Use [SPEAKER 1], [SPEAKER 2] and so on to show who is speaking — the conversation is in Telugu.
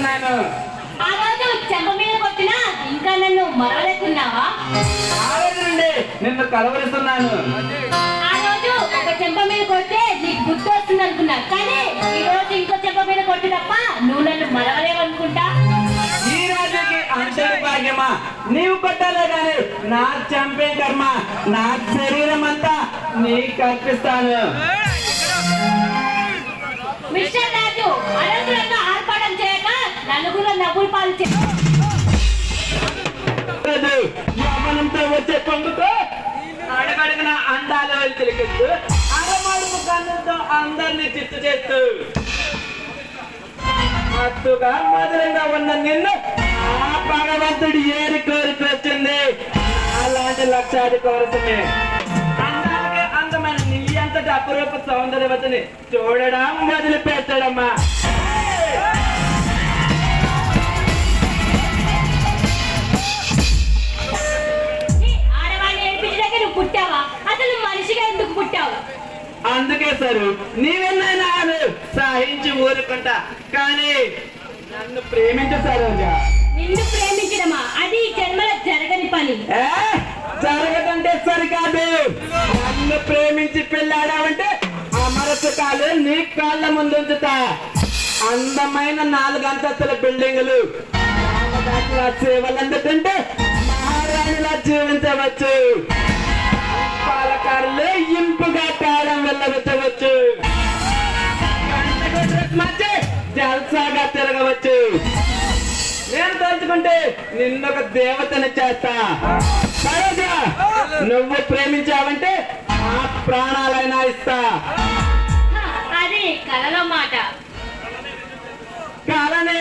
[SPEAKER 1] ఉన్నాను.
[SPEAKER 2] ఆ రోజు చెంప మీద కొట్టినా ఇంకా నన్ను మరవలేకున్నావా?
[SPEAKER 1] ఆ రోజు నుండి నిన్ను కలవరిస్తున్నాను.
[SPEAKER 2] ఆ రోజు ఒక చెంప మీద కొడితే నీకు గుర్తు వస్తుంది అనుకున్నా, కానీ ఈ రోజు ఇంకో చెంప మీద కొట్టి తప్ప నువ్వు నన్ను మరవలేవనుకుంటా.
[SPEAKER 1] ఈ రోజుకి అంతటి భాగ్యమా? నీవు కొట్టాలే గాని నా చంపే కర్మ. నా శరీరం అంతా నీకు అర్పిస్తాను.
[SPEAKER 2] మిస్టర్ రాజు, అనవసరంగా ఆర్పాటం చేయక నలుగురు నవ్వులు పాలు చేయదు.
[SPEAKER 1] యవ్వనంతో వచ్చే పొంగుతో అడగడగన అందాలు తిరిగిస్తూ అరమడుపు కన్నులతో అందరినీ చిత్తు చేస్తూ మత్తుగా మధురంగా ఉన్న నిన్ను ఆ భగవంతుడు ఏరి కోరికొచ్చింది. అలాంటి లక్షాది కోరసమే అందానికి అందమైన నీ అంతటి అపురూప సౌందర్యవతిని చూడడం వదిలిపెట్టడమ్మా.
[SPEAKER 2] ఆడవాళ్ళని ఏడిపించడానికి నువ్వు పుట్టావా? అసలు మనిషిగా ఎందుకు పుట్టావు?
[SPEAKER 1] అందుకే సారు నీవెన్నైనా సహించి ఊరుకుంటా, కానీ నన్ను ప్రేమించు సరోజా.
[SPEAKER 2] నిన్ను ప్రేమించడమా? అది ఈ జన్మలో జరగని పని.
[SPEAKER 1] జరగదంటే సరికాదు. నన్ను ప్రేమించి పెళ్ళాడావంటే అమర సుఖాలు నీ కాళ్ళ ముందుంచుతా. అందమైన 4 అంతస్తుల బిల్డింగులు, సేవలు అందుతుంటే మహారాణిలా జీవించవచ్చు. పాలకారులు ఇంపుగా కాలం వెళ్ళవచ్చు. మధ్య జల్సాగా తిరగవచ్చు. నేను తలుచుకుంటే నిన్నొక దేవతని చేస్తా. సరోజా, నువ్వు ప్రేమించావంటే ఆ ప్రాణాలైనా ఇస్తా.
[SPEAKER 2] అది కలలో మాట.
[SPEAKER 1] కాలనే